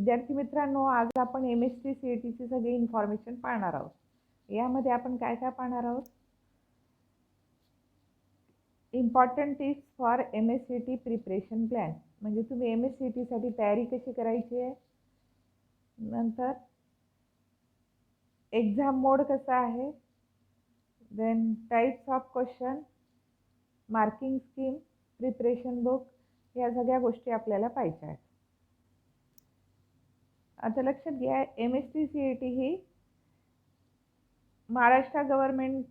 विद्यार्थी मित्रांनो, आज आपण MSc CETची सगळी इन्फॉर्मेशन पाहणार आहोत. यामध्ये आपण काय काय पाहणार आहोत? Important tips for MSc preparation plan, म्हणजे तुम्ही MSc साठी तयारी कशी करायची आहे. नंतर एक्झाम मोड कसा आहे, then types of question, marking scheme, preparation book, या सगळ्या गोष्टी आपल्याला पाहिजे आहेत. आता लक्षात घ्या, MSc CET ही महाराष्ट्र गव्हर्नमेंट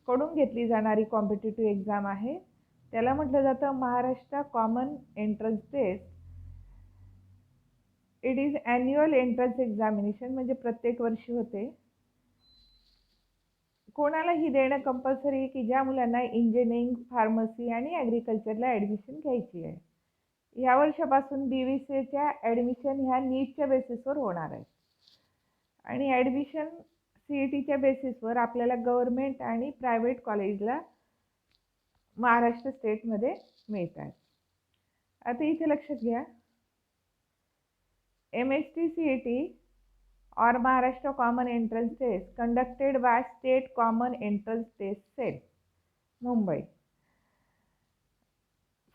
कडून घेतली जाणारी कॉम्पिटिटिव्ह एक्झाम आहे. त्याला म्हटलं जातं Maharashtra common entrance test. It is annual entrance examination, म्हणजे प्रत्येक वर्षी होते. कोणाला ही देणं कंपल्सरी आहे की ज्या मुलांना इंजिनिअरिंग, फार्मसी आणि ॲग्रिकल्चरला ॲडमिशन घ्यायची आहे. या वर्षापासून BVCच्या ॲडमिशन ह्या नीटच्या बेसिसवर होणार आहे आणि ॲडमिशन CETच्या बेसिसवर आपल्याला गव्हर्नमेंट आणि प्रायव्हेट कॉलेजला महाराष्ट्र स्टेटमध्ये मिळतात. आता इथे लक्षात घ्या, MSc CET or Maharashtra Common Entrance Test conducted by State Common Entrance Test Cell, Mumbai,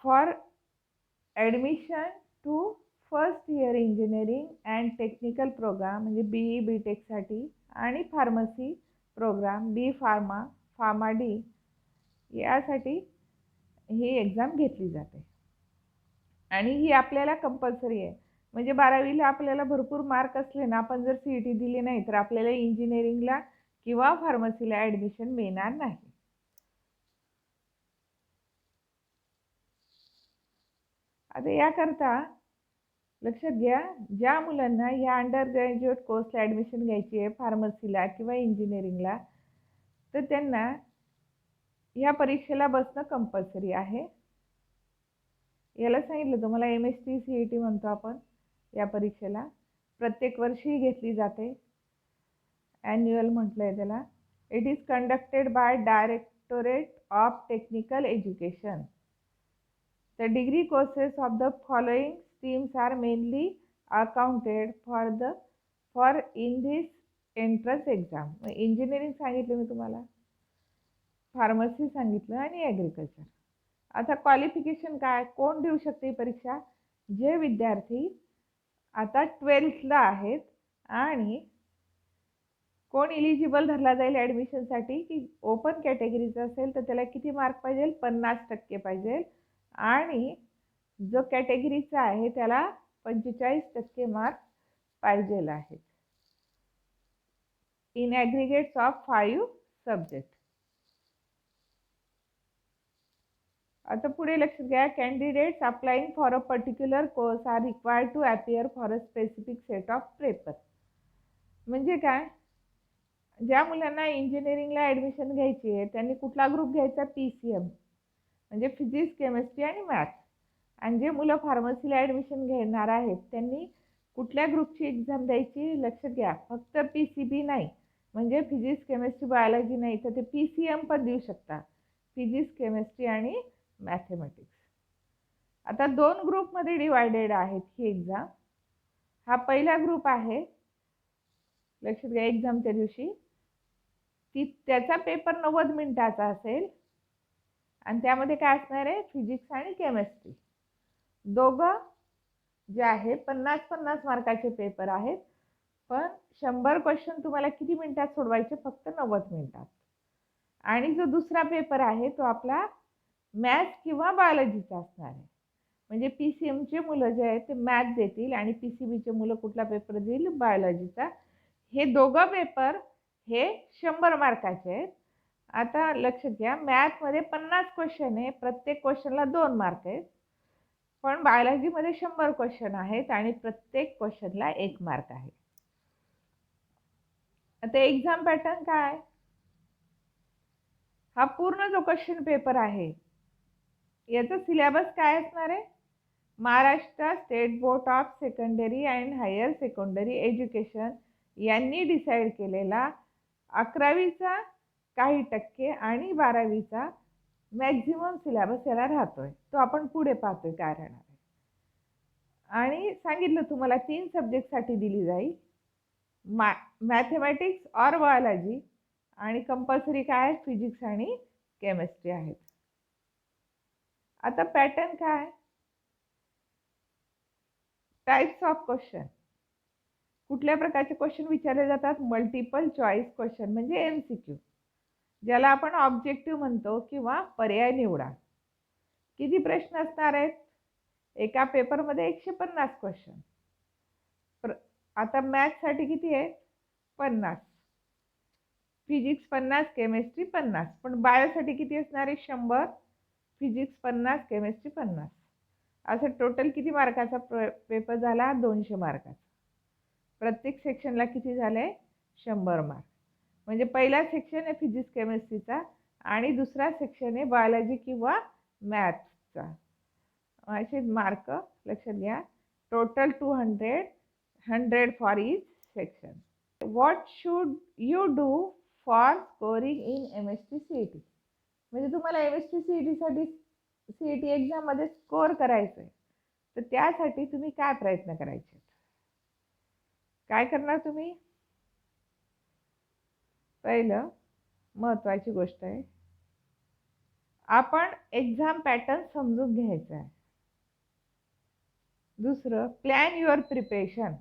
for admission to first year engineering and technical program, म्हणजे BE BTech साठी, आणि pharmacy program B pharma, pharma D यासाठी ही exam घेतली जाते आणि ही आपल्याला compulsory आहे. म्हणजे 12वीला आपल्याला भरपूर मार्क असले ना, आपण जर CET दिली नाही तर आपल्याला इंजिनिअरिंगला किंवा फार्मसीला ॲडमिशन मिळणार नाही. आता याकरता लक्षात घ्या, ज्या मुलांना या अंडर ग्रॅज्युएट कोर्सला ॲडमिशन घ्यायची आहे, फार्मसीला किंवा इंजिनिअरिंगला, तर त्यांना या परीक्षेला बसणं कंपल्सरी आहे. याला सांगितलं तुम्हाला MSc CET म्हणतो आपण. या परीक्षेला प्रत्येक वर्षी घेतली जाते. ॲन्युअल म्हटलंय त्याला. It is conducted by directorate of technical education. The degree courses of the following streams are mainly accounted for in this entrance exam. Engineering सांगितलं मी तुम्हाला, फार्मसी सांगितलं आणि ॲग्रिकल्चर. आता क्वालिफिकेशन काय, कोण देऊ शकते ही परीक्षा? जे विद्यार्थी आता 12thला आहेत आणि कोण इलिजिबल धरला जाईल ॲडमिशनसाठी की ओपन कॅटेगरीचा असेल तर त्याला किती मार्क पाहिजे? 50% पाहिजे. आणि जो कॅटेगरीचा आहे त्याला 45% मार्क पाहिजे आहेत इन ॲग्रिगेट्स ऑफ 5 सब्जेक्ट. आता पुढे लक्षात घ्या, candidates applying for a particular course are required to appear for a specific set of paper. म्हणजे काय, ज्या मुलांना इंजिनिअरिंगला ॲडमिशन घ्यायची आहे त्यांनी कुठला ग्रुप घ्यायचा? PCM, म्हणजे फिजिक्स, केमिस्ट्री आणि मॅथ्स. आणि जे मुलं फार्मसीला ॲडमिशन घेणार आहेत त्यांनी कुठल्या ग्रुपची एक्झाम द्यायची? लक्षात घ्या, फक्त PCB नाही, म्हणजे फिजिक्स, केमिस्ट्री, बायोलॉजी नाही, तर ते PCM पण देऊ शकता, फिजिक्स, केमिस्ट्री आणि मॅथेमॅटिक्स. आता 2 ग्रुपमध्ये डिवायडेड आहेत ही एक्झाम. हा पहिला ग्रुप आहे, लक्षात घ्या, एक्झामच्या दिवशी त्याचा पेपर 90 मिनिटाचा असेल आणि त्यामध्ये काय असणार आहे? फिजिक्स आणि केमिस्ट्री. दोघं जे आहे 50-50 मार्काचे पेपर आहेत, पण 100 क्वेश्चन तुम्हाला किती मिनिटात सोडवायचे? फक्त 90 मिनिटात. आणि जो दुसरा पेपर आहे तो आपला मॅथ्स किंवा बायोलॉजीचा असणार आहे. म्हणजे PCMचे मुलं जे आहेत ते मॅथ देतील आणि PCBचे मुलं कुठला पेपर देईल? बायोलॉजीचा. हे दोघं पेपर हे 100 मार्काचे आहेत. आता लक्षात घ्या, मॅथमध्ये 50 क्वेश्चन आहे, प्रत्येक क्वेश्चनला 2 मार्क आहेत. पण बायोलॉजीमध्ये 100 क्वेश्चन आहेत आणि प्रत्येक क्वेश्चनला 1 मार्क आहे. आता एक्झाम पॅटर्न काय? हा पूर्ण जो क्वेश्चन पेपर आहे याचा सिलेबस काय असणार आहे? Maharashtra state board of secondary and higher secondary education यांनी डिसाईड केलेला 11वीचा काही टक्के आणि 12वीचा मॅक्झिमम सिलेबस याला राहतोय. तो आपण पुढे पाहतोय काय राहणार आहे. आणि सांगितलं तुम्हाला 3 सब्जेक्टसाठी दिली जाईल. मॅथेमॅटिक्स ऑर बायोलॉजी आणि कंपल्सरी काय आहे, फिजिक्स आणि केमिस्ट्री आहेत. आता पॅटर्न काय, टाइप्स ऑफ क्वेश्चन. कुठल्या प्रकारचे क्वेश्चन विचारले जातात, मल्टिपल चॉईस क्वेश्चन म्हणजे MCQ, ज्याला आपण ऑब्जेक्टिव्ह म्हणतो किंवा पर्याय निवडा. किती प्रश्न असणार आहेत, एका पेपरमध्ये 150 क्वेश्चन. आता मॅथ्ससाठी किती आहे, 50, फिजिक्स 50, केमिस्ट्री 50. पण बायोसाठी किती असणार आहे, 100, फिजिक्स 50, केमिस्ट्री 50. असं टोटल किती मार्काचा पेपर झाला, 200 मार्काचा. प्रत्येक सेक्शनला किती झाले, 100 मार्क. म्हणजे पहिला सेक्शन आहे फिजिक्स केमिस्ट्रीचा आणि दुसरा सेक्शन आहे बायोलॉजी किंवा मॅथ्सचा. असे मार्क लक्षात घ्या. Total 200, 100 for each section. What should you do for scoring in MST CET. म्हणजे तुम्हाला MST CET साठी CET एक्झाममध्ये स्कोर करायचं आहे, तर त्यासाठी तुम्ही काय प्रयत्न करायचे, काय करणार तुम्ही. पहिलं महत्त्वाची गोष्ट आहे, आपण एक्झाम पॅटर्न समजून घ्यायचा आहे. दुसरं, प्लॅन युअर प्रिपरेशन.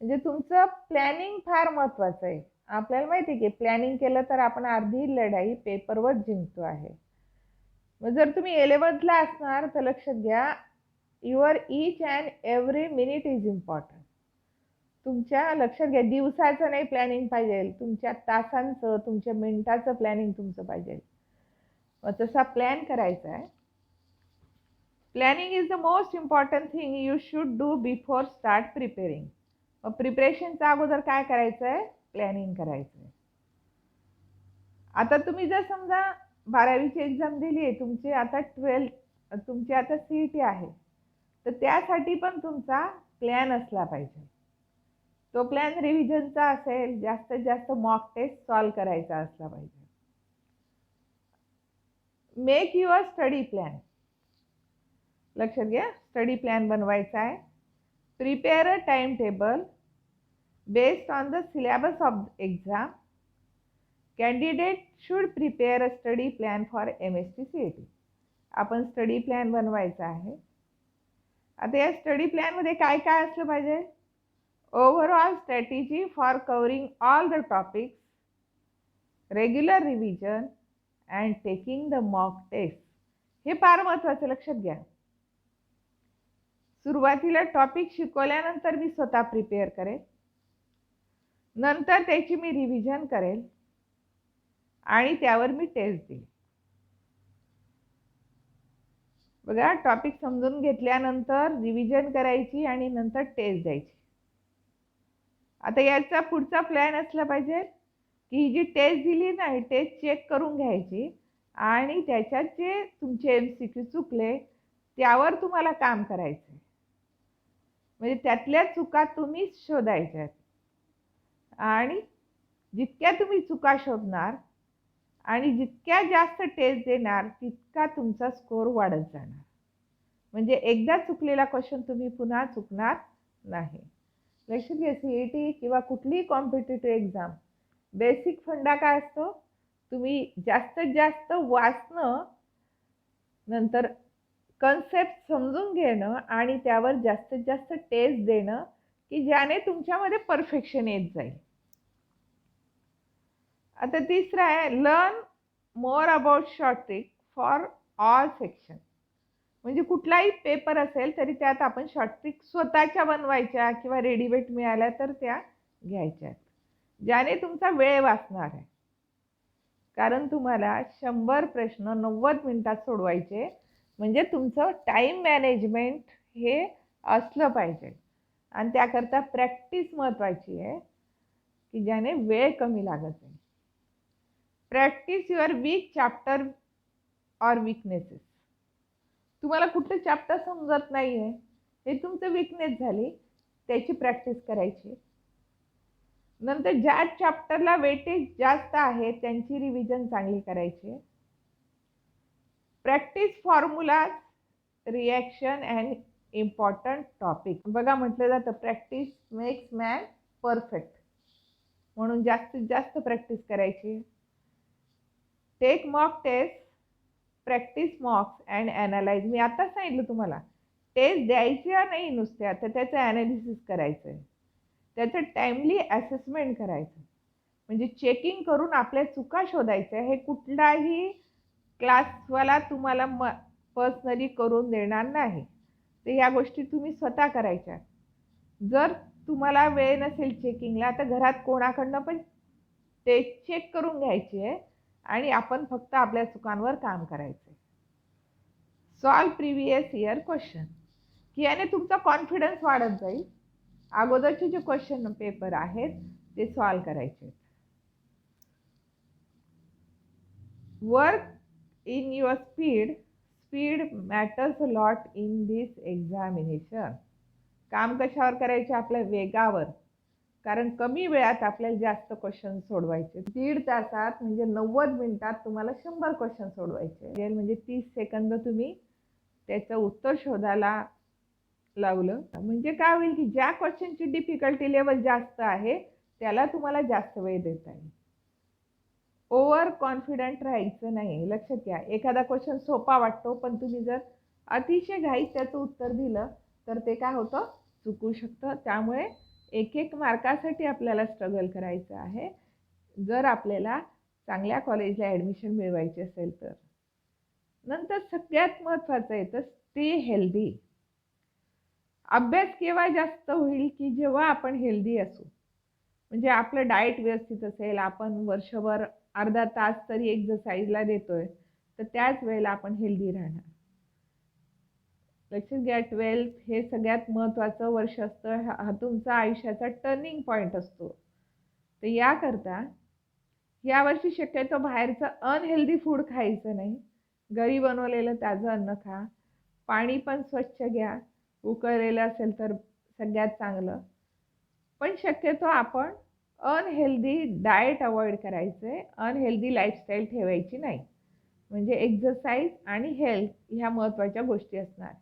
म्हणजे तुमचं प्लॅनिंग फार महत्त्वाचं आहे. आपल्याला माहिती आहे की प्लॅनिंग केलं तर आपण अर्धी लढाई पेपरवर जिंकतो आहे. मग जर तुम्ही 11thला असणार तर लक्षात घ्या, your each and every minute is important. तुमच्या लक्षात घ्या, दिवसाचं नाही प्लॅनिंग पाहिजे, तुमच्या तासांचं, तुमच्या मिनिटाचं प्लॅनिंग तुमचं पाहिजे. मग तसा प्लॅन करायचा आहे. Planning is the most important thing you should do before start preparing. मग प्रिपरेशनच्या अगोदर काय करायचं आहे, प्लॅनिंग करायचं आहे. आता तुम्ही जर समजा 12वीची एक्झाम दिली आहे, तुमची आता 12th, तुमची आता CET आहे, तर त्यासाठी पण तुमचा प्लॅन असला पाहिजे. तो प्लॅन रिव्हिजनचा असेल, जास्तीत जास्त मॉक टेस्ट सॉल्व करायचा असला पाहिजे. Make your study plan. लक्षात घ्या, स्टडी प्लॅन बनवायचा आहे. Prepare a time table based on the syllabus of exam. Candidate should prepare a study plan for MST CET. आपण स्टडी प्लॅन बनवायचा आहे. आता या स्टडी प्लॅनमध्ये काय काय असलं पाहिजे, overall strategy for covering all the topics, regular revision and taking the mock test. हे फार महत्त्वाचं, लक्षात घ्या. सुरुवातीला टॉपिक शिकवल्यानंतर मी स्वतः प्रिपेअर करेल, नंतर त्याची मी रिव्हिजन करेल आणि त्यावर मी टेस्ट देईल. बघा, टॉपिक समजून घेतल्यानंतर रिव्हिजन करायची आणि नंतर टेस्ट द्यायची. आता याचा पुढचा प्लॅन असला पाहिजे की ही जी टेस्ट दिली ना, ही टेस्ट चेक करून घ्यायची आणि त्याच्यात जे तुमचे MCQ चुकले त्यावर तुम्हाला काम करायचं. म्हणजे त्यातल्या चुका तुम्ही शोधायच्या आणि जितक्या तुम्ही चुका शोधणार आणि जितक्या जास्त टेस्ट देणार तितका तुमचा स्कोर वाढत जाणार. म्हणजे एकदा चुकलेला क्वेश्चन तुम्ही पुन्हा चुकणार नाही. लक्षात घ्या, CET किंवा कुठलीही कॉम्पिटिटिव्ह एक्झाम बेसिक फंडा काय असतो, तुम्ही जास्तीत जास्त वाचणं, नंतर कन्सेप्ट समजून घेणं आणि त्यावर जास्तीत जास्त टेस्ट देणं की ज्याने तुमच्यामध्ये परफेक्शन येत जाईल. आता तिसरा आहे, learn more about short trick for all section. म्हणजे कुठलाही पेपर असेल तरी त्यात आपण शॉर्ट ट्रिक स्वतःच्या बनवायच्या किंवा रेडीमेड मिळाल्या तर त्या घ्यायच्या, ज्याने तुमचा वेळ वाचणार आहे. कारण तुम्हाला 100 प्रश्न 90 मिनिटात सोडवायचे, म्हणजे तुमचं टाईम मॅनेजमेंट हे असलं पाहिजे. आणि त्याकरता प्रॅक्टिस महत्त्वाची आहे की ज्याने वेळ कमी लागत आहे. Practice your weak chapter or weaknesses. तुम्हाला कुठलं चॅप्टर समजत नाही आहे, हे तुमचं विकनेस झाली, त्याची प्रॅक्टिस करायची. नंतर ज्या चॅप्टरला वेटेज जास्त आहे त्यांची रिव्हिजन चांगली करायची. Practice formula, reaction and important topic. बघा म्हटलं जातं प्रॅक्टिस मेक्स मॅन परफेक्ट, म्हणून जास्तीत जास्त प्रॅक्टिस करायची. Take mock test, practice mocks and analyse. मी आताच सांगितलं तुम्हाला, टेस्ट द्यायच्या नाही नुसत्या, तर त्याचं ॲनालिसिस करायचं आहे, त्याचं टाईमली ॲसेसमेंट करायचं, म्हणजे चेकिंग करून आपल्या चुका शोधायच्या. हे कुठलाही क्लासवाला तुम्हाला पर्सनली करून देणार नाही. तर ह्या गोष्टी तुम्ही स्वतः करायच्या. जर तुम्हाला वेळ नसेल चेकिंगला, तर घरात कोणाकडनं पण ते चेक करून घ्यायची आहे आणि आपण फक्त आपल्या चुकांवर काम करायचं आहे. सॉल्व प्रिव्हियस इयर क्वेश्चन, की याने तुमचा कॉन्फिडन्स वाढत जाईल. अगोदरचे जे क्वेश्चन पेपर आहेत ते सॉल्व करायचे. Work in your speed, speed matters a lot in this examination. काम कशावर करायचे? आपल्या वेगावर, कारण कमी वेळात आपल्याला जास्त क्वेश्चन सोडवायचे. 1.5 तासात म्हणजे 90 मिनिटात तुम्हाला 100 क्वेश्चन सोडवायचे. म्हणजे 30 सेकंद तुम्ही त्याचं उत्तर शोधायला लावलं म्हणजे काय होईल की ज्या क्वेश्चनची डिफिकल्टी लेवल जास्त आहे त्याला तुम्हाला जास्त वेळ देता येईल. ओव्हर कॉन्फिडंट राहायचं नाही. लक्षात घ्या, एखादा क्वेश्चन सोपा वाटतो, पण तुम्ही जर अतिशय घाईत त्याचं उत्तर दिलं तर ते काय होतं, चुकू शकतं. त्यामुळे एक एक मार्कासाठी आपल्याला स्ट्रगल करायचं आहे जर आपल्याला चांगल्या कॉलेजला ॲडमिशन मिळवायची असेल तर. नंतर सगळ्यात महत्त्वाचं आहे तर स्टे हेल्दी. अभ्यास केव्हा जास्त होईल की जेव्हा आपण हेल्दी असू, म्हणजे आपलं डाएट व्यवस्थित असेल, आपण वर्षभर अर्धा तास तरी एक्सरसाइजला देतोय, तर त्याच वेळेला आपण हेल्दी राहणार. लक्षात घ्या, 12th हे सगळ्यात महत्त्वाचं वर्ष असतं. हा तुमचा आयुष्याचा टर्निंग पॉईंट असतो. तर याकरता यावर्षी शक्यतो बाहेरचं अनहेल्दी फूड खायचं नाही. घरी बनवलेलं ताजं अन्न खा. पाणी पण स्वच्छ घ्या, उकळलेलं असेल तर सगळ्यात चांगलं. पण शक्यतो आपण अनहेल्दी डाएट अवॉइड करायचं आहे, अनहेल्दी लाईफस्टाईल ठेवायची नाही. म्हणजे एक्सरसाइज आणि हेल्थ ह्या महत्त्वाच्या गोष्टी असणार.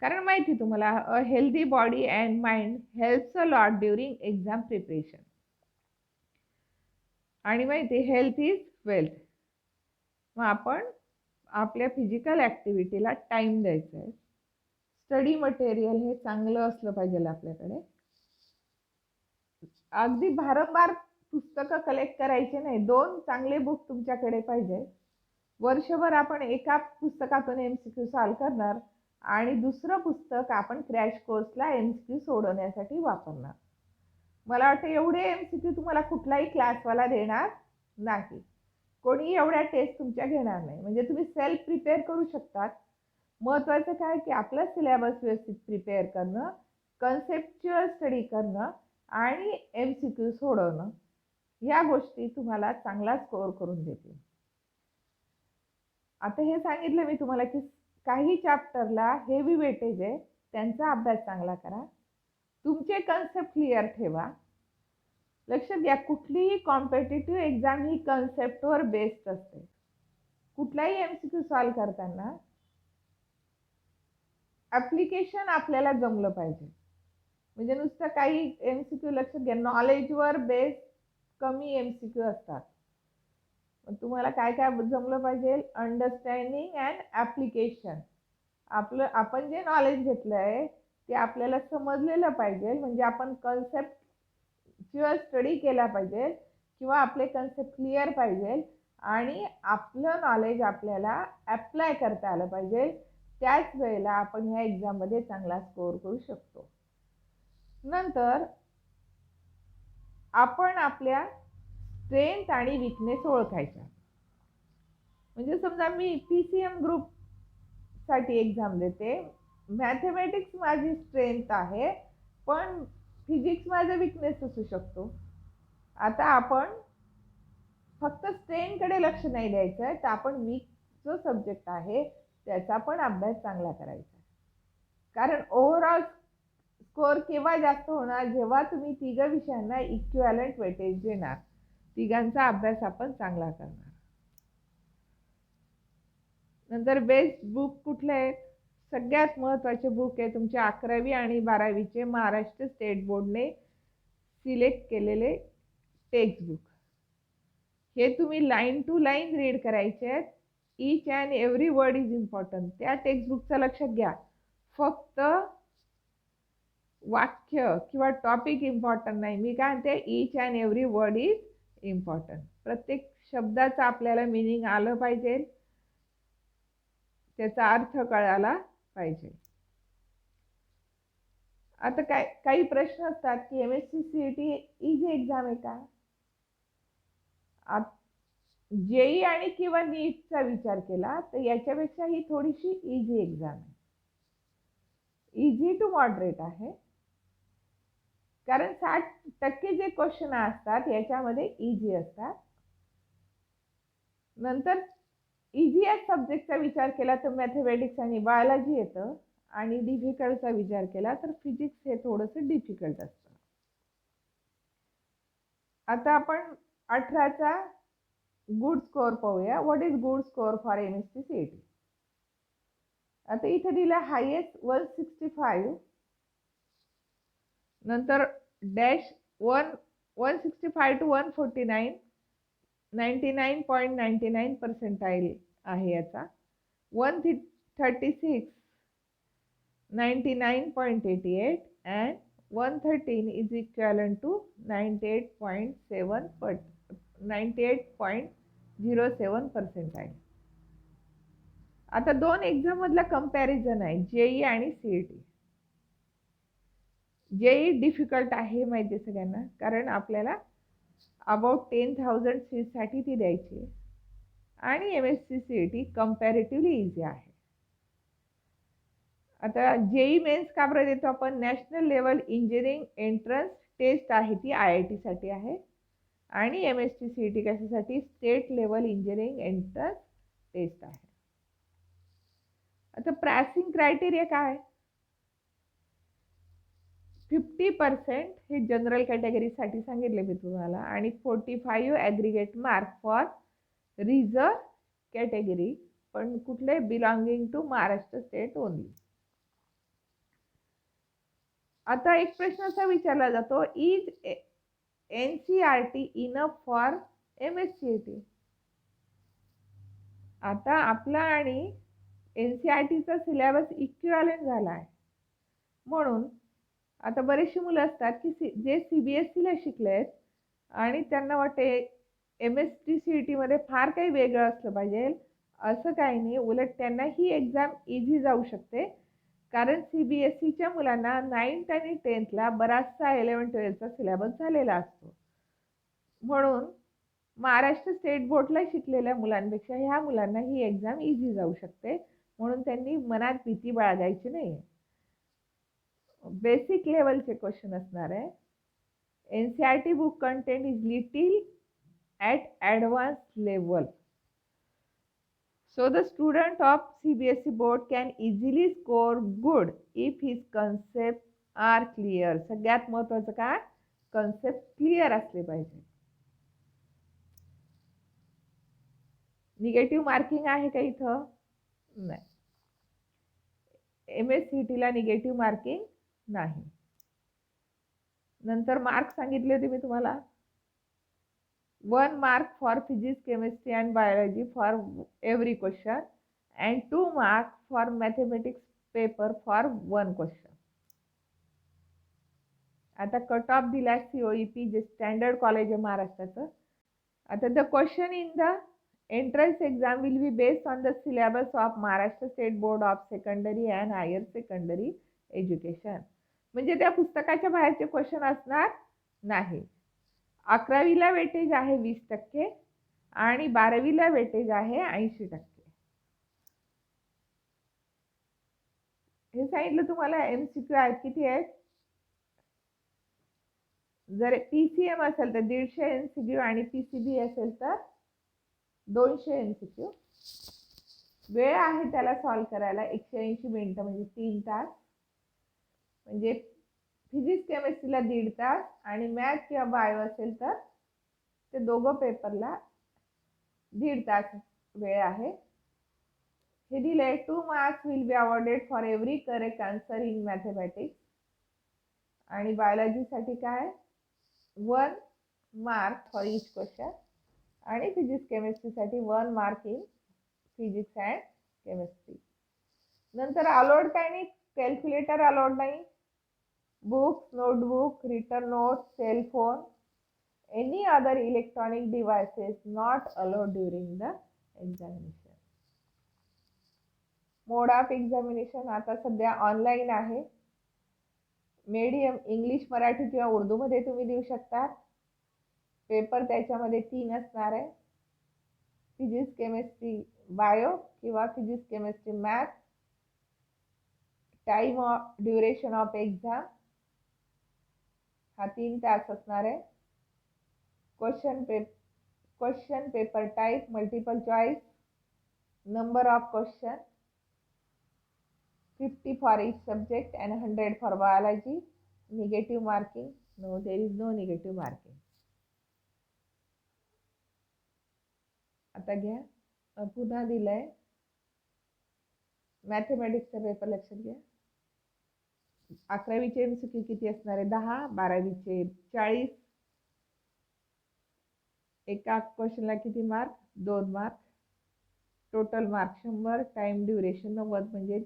कारण माहिती तुम्हाला, a healthy body and mind helps a lot during exam preparation. आणि माहिती हेल्थ इज वेल्थ. मग आपण आपल्या फिजिकल ॲक्टिव्हिटीला टाईम द्यायचा आहे. स्टडी मटेरियल हे चांगलं असलं पाहिजे आपल्याकडे. अगदी भारंभार पुस्तकं कलेक्ट करायचे नाही. 2 चांगले बुक तुमच्याकडे पाहिजे. वर्षभर आपण एका पुस्तकातून MCQ सॉल्व करणार आणि दुसरं पुस्तक आपण क्रॅश कोर्सला MCQ सोडवण्यासाठी वापरणार. मला वाटतं एवढे MCQ तुम्हाला कुठलाही क्लासवाला देणार नाही. कोणी एवढ्या टेस्ट तुमच्या घेणार नाही. म्हणजे तुम्ही सेल्फ प्रिपेअर करू शकतात. महत्त्वाचं काय की आपला सिलेबस व्यवस्थित प्रिपेअर करणं, कन्सेप्च्युअल स्टडी करणं आणि MCQ सोडवणं, या गोष्टी तुम्हाला चांगला स्कोअर करून देतील. आता हे सांगितलं मी तुम्हाला की काही चॅप्टरला हेवी वेटेज आहे, त्यांचा अभ्यास चांगला करा. तुमचे कन्सेप्ट क्लिअर ठेवा. लक्षात घ्या, कुठलीही कॉम्पिटिटिव्ह एक्झाम ही कन्सेप्टवर बेस्ड असते. कुठलाही MCQ सॉल्व करताना ॲप्लिकेशन आपल्याला जमलं पाहिजे. म्हणजे नुसतं काही MCQ, लक्षात घ्या, नॉलेजवर बेस कमी MCQ असतात. तुम्हाला काय काय जमलं पाहिजे? Understanding and application. आपण जे नॉलेज घेतलं आहे ते आपल्याला समजलेलं पाहिजे. म्हणजे आपण कन्सेप्च्युअल स्टडी केला पाहिजे किंवा आपले कन्सेप्ट क्लिअर पाहिजे आणि आपलं नॉलेज आपल्याला ॲप्लाय करता आलं पाहिजे. त्याच वेळेला आपण ह्या एक्झाममध्ये चांगला स्कोअर करू शकतो. नंतर आपण आपल्या स्ट्रेंथ आणि विकनेस ओळखायच्या. म्हणजे समजा मी PCM ग्रुपसाठी एक्झाम देते, मॅथमॅटिक्स माझी स्ट्रेंथ आहे, पण फिजिक्स माझा विकनेस असू शकतो. आता आपण फक्त स्ट्रेंथकडे लक्ष नाही द्यायचं आहे, तर आपण वीक जो सब्जेक्ट आहे त्याचा पण अभ्यास चांगला करायचा. कारण ओव्हरऑल स्कोअर केव्हा जास्त होणार? जेव्हा तुम्ही 3 विषयांना इक्विव्हॅलंट वेटेज देणार, तिघांचा अभ्यास आपण चांगला करणार. नंतर बेस्ट बुक कुठले आहेत? सगळ्यात महत्त्वाचे बुक आहे तुमचे 11वी आणि 12वीचे महाराष्ट्र स्टेट बोर्डने सिलेक्ट केलेले टेक्स्टबुक. हे तुम्ही लाईन टू लाईन रीड करायचे आहेत. Each and every word is important. त्या टेक्स्टबुकचं लक्षात घ्या. फक्त वाक्य किंवा टॉपिक इम्पॉर्टंट नाही. मी काय म्हणते, each and every word is important. प्रत्येक शब्दाचा आपल्याला मिनिंग आलं पाहिजे, त्याचा अर्थ कळाला पाहिजे. आता काही प्रश्न असतात की MSc CET इझी एक्झाम आहे का? जेई आणि किंवा नीटचा विचार केला तर याच्यापेक्षा ही थोडीशी इझी एक्झाम आहे. इझी टू मॉडरेट आहे, कारण 60% जे क्वेश्चन असतात याच्यामध्ये इझी असतात. नंतर इझी या सब्जेक्टचा विचार केला तर मॅथमॅटिक्स आणि बायोलॉजी येतं, आणि डिफिकल्टचा विचार केला तर फिजिक्स हे थोडंसं डिफिकल्ट असतं. आता आपण 18चा गुड स्कोअर पाहूया. What is good score for MSc CET? आता इथे दिला हायेस्ट 165, नंतर डॅश 165 to 149, 99.99 पर्सेंटाईल आहे याचा. 136 99.88 and 113 is equivalent to 98.07 percentile. आता दोन एक्झाम मधला कंपॅरिझन आहे, जेई आणि CET. जेई डिफिकल्ट आहे माहिती सगळ्यांना, कारण आपल्याला अबाउट 10,000 सीटसाठी ती द्यायची, आणि MSc CET कंपॅरेटिव्हली इझी आहे. आता जेई मेन्स का बरं देतो आपण? National level engineering entrance test आहे, ती IIT साठी आहे. आणि MSc CET कशासाठी? State level engineering entrance test आहे. आता पासिंग क्रायटेरिया काय? 50% हे जनरल कॅटेगरीसाठी सांगितले मी तुम्हाला, आणि 45 aggregate mark for reserve category, पण कुठले? Belonging to Maharashtra state only. आता एक प्रश्न असा विचारला जातो, is NCERT enough for MSc CET? आता आपला आणि NCERTचा सिलेबस इक्विव्हॅलेंट झाला आहे, म्हणून आता बरेचशी मुलं असतात की जे CBSEला शिकलेत आणि त्यांना वाटते MSc CET मध्ये फार काही वेगळं असलं पाहिजे. असं काही नाही, उलट त्यांना ही एक्झाम इझी जाऊ शकते, कारण CBSEच्या मुलांना 9th आणि 10thला बराचसा 11-12चा सिलेबस झालेला असतो. म्हणून महाराष्ट्र स्टेट बोर्डला शिकलेल्या मुलांपेक्षा ह्या मुलांना ही एक्झाम इझी जाऊ शकते, म्हणून त्यांनी मनात भीती बाळगायची नाही. बेसिक लेवलचे क्वेश्चन असणार आहे. NCERT book content is little at advanced level, so the student of CBSE board can easily score good if his concepts are clear. सगळ्यात महत्त्वाचं काय? कन्सेप्ट क्लिअर असले पाहिजे. निगेटिव्ह मार्किंग आहे का इथं? नाही. MSCETला निगेटिव्ह मार्किंग नाही. नंतर मार्क सांगितले होते मी तुम्हाला. 1 mark for physics, chemistry and biology for every question, and 2 mark for mathematics paper for 1 question. आता कट ऑफ दिला COEP, जे स्टँडर्ड कॉलेज आहे महाराष्ट्राचं. आता the question in the entrance exam will be based on the syllabus of Maharashtra state board of secondary and higher secondary education. म्हणजे त्या पुस्तकाच्या बाहेरचे क्वेश्चन असणार नाही. 11वीला वेटेज आहे 20% आणि 12वीला वेटेज आहे 80%. हे सांगितलं तुम्हाला. MCQ आहेत किती आहेत? जर PCM असेल तर 150 MCQ आणि PCB असेल तर 200 MCQ. वेळ आहे त्याला सॉल्व करायला 180 मिनिटं, म्हणजे 3 तास. म्हणजे फिजिक्स केमिस्ट्रीला 1.5 तास आणि मॅथ किंवा बायो असेल तर ते दोघं पेपरला 1.5 तास वेळ आहे. हे दिले 2 marks will be awarded for every correct answer in mathematics. आणि बायोलॉजीसाठी काय 1 mark for each question. आणि फिजिक्स केमिस्ट्रीसाठी 1 mark in physics and chemistry. नंतर अलाउड काय नाही, कॅल्क्युलेटर अलाउड नाही, books, notebook, written notes, cell phone, any other electronic devices not allowed during the examination. Mode of examination आता सध्या online आहे. Medium English, Marathi किंवा उर्दूमध्ये तुम्ही देऊ शकता. पेपर त्याच्यामध्ये 3 असणार आहे. फिजिक्स केमिस्ट्री बायो किंवा physics chemistry math. Time of duration of exam हा 3 तास असणार आहे. Question paper type multiple choice. Number of question 50 for each subject and 100 for biology. Negative marking? No, there is no negative marking. आता घ्या पुन्हा दिलंय मॅथमॅटिक्सचा paper, लक्षात घ्या. 11वीचे MCQ किती असणार आहे 10, 12वीचे 40. एका क्वेश्चनला किती mark 2 mark. Total mark 100. Time duration 90 म्हणजे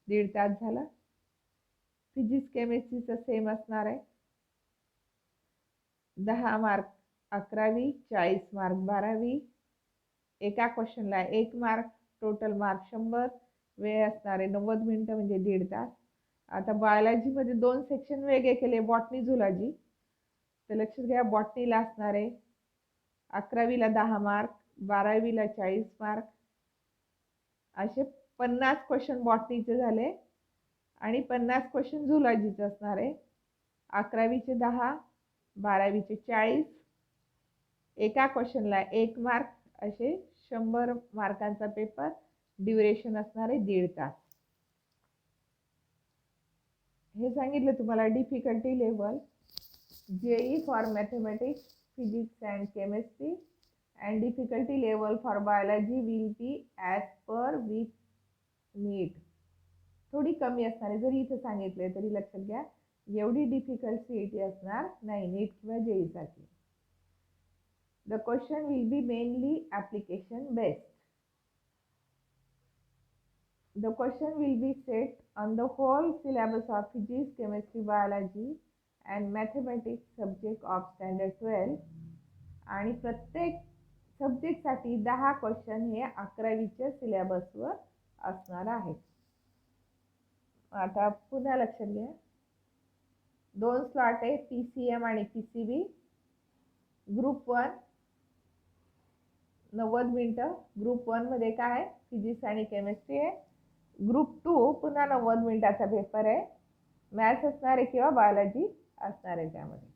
1.5 तास झाला. फिजिक्स केमिस्ट्रीचं सेम असणार आहे. 10 मार्क 11वी, 40 मार्क 12वी. एका क्वेश्चनला 1 मार्क. Total mark 100. वेळ असणार आहे 90 मिनिटं म्हणजे 1.5 तास. आता बायोलॉजीमध्ये 2 सेक्शन वेगळे केले, बॉटनी झुलॉजी. तर लक्षात घ्या बॉटनीला असणार आहे 11वीला 10 मार्क, 12वीला 40 मार्क. असे 50 क्वेश्चन बॉटनीचे झाले आणि 50 क्वेश्चन झुलॉजीचे असणार आहे. 11वीचे 10, 12वीचे 40. एका क्वेश्चनला 1 मार्क. असे 100 मार्कांचा पेपर. ड्युरेशन असणार आहे 1.5 तास. हे सांगितलं तुम्हाला difficulty level. JEE for mathematics, physics and chemistry and difficulty level for biology will be as per with NEET. थोडी कमी असणार आहे. जरी इथं सांगितले तरी लक्षात घ्या एवढी डिफिकल्ट CET असणार नाही नीट किंवा JEE साठी. The question will be mainly application based. The question will be set on the whole syllabus of physics, chemistry, biology and mathematics subject of standard 12. आणि प्रत्येक सब्जेक्टसाठी 10 क्वेश्चन हे 11वीच्या सिलेबसवर असणार आहेत. आता पुन्हा लक्षात घ्या 2 स्लॉट आहे PCM आणि PCB. ग्रुप 1 90 मिनिटं. ग्रुप 1 मध्ये काय आहे फिजिक्स आणि केमिस्ट्री आहे. ग्रुप 2 पुन्हा 90 मिनिटाचा पेपर आहे. मॅथ्स असणार आहे किंवा बायोलॉजी असणार आहे त्यामध्ये.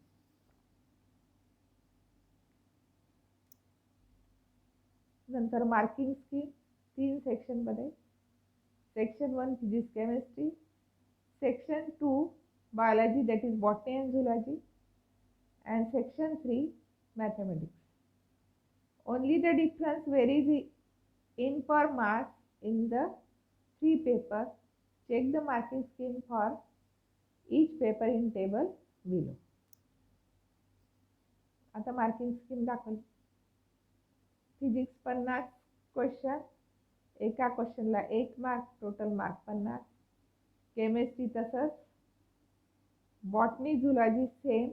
नंतर मार्किंग स्कीम 3 सेक्शनमध्ये. Section 1 physics chemistry, section 2 biology, that is botany and zoology, and section 3 mathematics. Only the difference varies in per mark in the 3 papers. Check the marking scheme for each paper in table below. आता marking scheme दाखवली. Physics 50 question, एका क्वेश्चनला 1 mark. Total mark 50. Chemistry तसंच. Botany zoology same.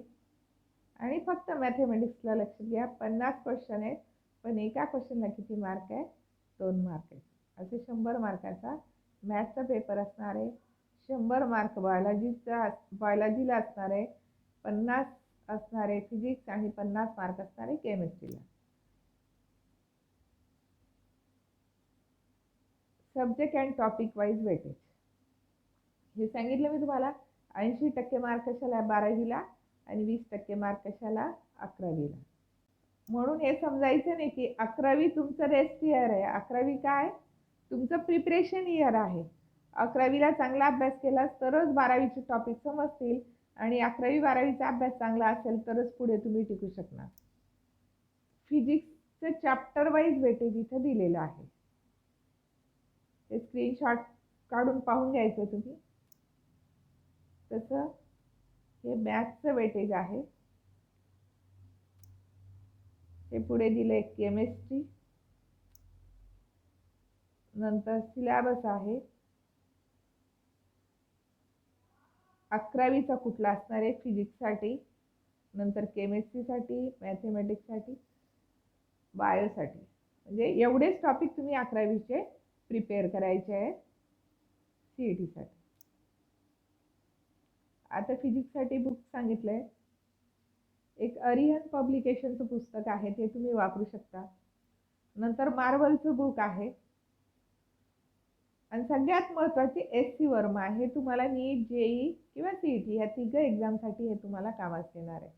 आणि फक्त मॅथमॅटिक्सला लक्षात घ्या 50 question आहेत पण एका क्वेश्चनला किती मार्क आहे 2 मार्क आहे. असे 100 मार्काचा मॅथ्सचा पेपर असणार आहे. 100 मार्क बायोलॉजीला असणार आहे. 50 असणार आहे फिजिक्स आणि 50 मार्क असणार आहे केमिस्ट्रीला. Subject and topic wise weightage हे सांगितलं मी तुम्हाला. 80% मार्क कशाला 12वीला आणि 20% मार्क कशाला 11वीला. म्हणून हे समजायचं नाही की 11वी तुमचं रेस्ट इयर आहे. 11वी काय तुमचं प्रिपरेशन इयर आहे. 11वीला चांगला अभ्यास केलास तरच 12वीचे टॉपिक समजतील आणि 11वी 12वीचा अभ्यास चांगला असेल तरच पुढे तुम्ही टिकू शकणार. फिजिक्सचं चॅप्टर वाईज वेटेज इथं दिलेलं आहे. ते स्क्रीनशॉट काढून पाहून घ्यायचं तुम्ही. तसं हे मॅथ्सचं वेटेज आहे. हे पुढे दिले केमिस्ट्री, नंतर सिलॅबस आहे. 11वीचा कुठला असणार आहे फिजिक्ससाठी, नंतर केमिस्ट्रीसाठी, मॅथेमॅटिक्ससाठी, बायोसाठी. म्हणजे एवढेच टॉपिक तुम्ही 11वीचे प्रिपेअर करायचे आहेत CETसाठी. आता फिजिक्ससाठी बुक सांगितलंय. एक अरिहंत पब्लिकेशनचं पुस्तक आहे, ते तुम्ही वापरू शकता. नंतर मार्वलचं बुक आहे. आणि सगळ्यात महत्त्वाची SC वर्मा आहे. तुम्हाला नीट, JEE किंवा CET या तिघं एक्झामसाठी हे तुम्हाला कामास येणार आहे.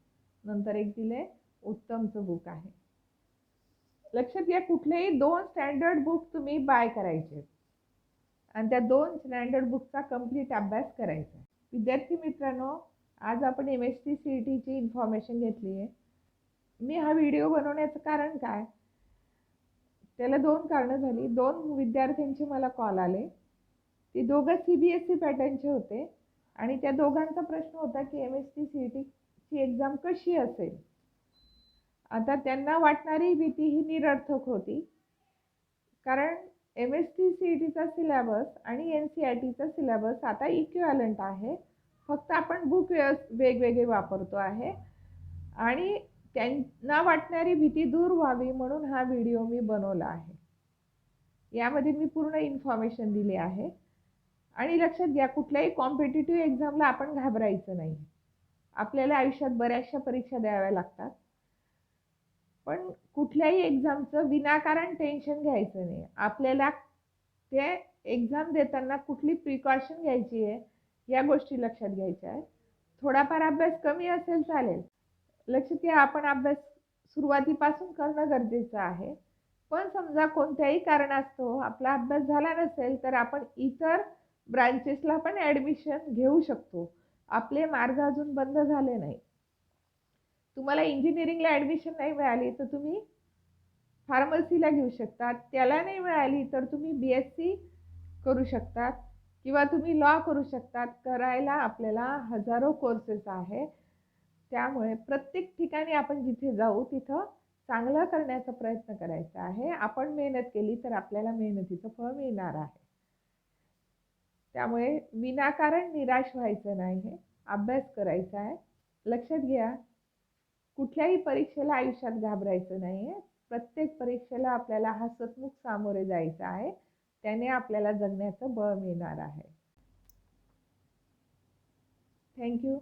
नंतर एक दिले उत्तमचं बुक आहे. लक्षात घ्या, कुठलेही 2 स्टँडर्ड बुक तुम्ही बाय करायचे आणि त्या 2 स्टँडर्ड बुकचा कंप्लीट अभ्यास करायचा. विद्यार्थी मित्रांनो, आज आपण MSc CETची इन्फॉर्मेशन घेतली आहे. मी हा व्हिडिओ बनवण्याचं कारण काय, त्याला 2 कारणं झाली. 2 विद्यार्थ्यांचे मला कॉल आले. ते दोघं CBSE पॅटर्नचे होते आणि त्या दोघांचा प्रश्न होता की MSc CETची एक्झाम कशी असेल. आता त्यांना वाटणारी भीती ही निरर्थक होती, कारण MSc CETचा सिलॅबस आणि NCERTचा सिलॅबस आता इक्विव्हॅलंट आहे. फक्त आपण बुक वेगवेगळे वापरतो आहे आणि त्यांना वाटणारी भीती दूर व्हावी म्हणून हा व्हिडिओ मी बनवला आहे. यामध्ये मी पूर्ण इन्फॉर्मेशन दिली आहे. आणि लक्षात घ्या, कुठल्याही कॉम्पिटिटिव्ह एक्झामला आपण घाबरायचं नाही. आपल्याला आयुष्यात बऱ्याचशा परीक्षा द्याव्या लागतात, पण कुठल्याही एक्झामचं विनाकारण टेन्शन घ्यायचं नाही. आपल्याला ते एक्झाम देताना कुठली प्रिकॉशन घ्यायची आहे या गोष्टी लक्षात घ्यायच्या आहेत. थोडाफार अभ्यास कमी असेल चालेल. लक्षात घ्या, आपण अभ्यास सुरुवातीपासून करणं गरजेचं आहे. पण समजा कोणत्याही कारणास्तव आपला अभ्यास झाला नसेल तर आपण इतर ब्रांचेसला पण ॲडमिशन घेऊ शकतो. आपले मार्ग अजून बंद झाले नाही. तुम्हाला इंजिनिअरिंगला ॲडमिशन नाही मिळाली तर तुम्ही फार्मसीला घेऊ शकता. त्याला नाही मिळाली तर तुम्ही BSc करू शकतात किंवा तुम्ही लॉ करू शकतात. करायला आपल्याला हजारो कोर्सेस आहेत. त्यामुळे प्रत्येक ठिकाणी आपण जिथे जाऊ तिथं चांगलं करण्याचा प्रयत्न करायचा आहे. आपण मेहनत केली तर आपल्याला मेहनतीचं फळ मिळणार आहे. त्यामुळे विनाकारण निराश व्हायचं नाही, अभ्यास करायचा आहे. लक्षात घ्या, कुठल्याही परीक्षेला आयुष्यात घाबरायचं नाही आहे. प्रत्येक परीक्षेला आपल्याला हसतमुख सामोरे जायचं आहे. त्याने आपल्याला जगण्याचं बळ मिळणार आहे. थँक्यू.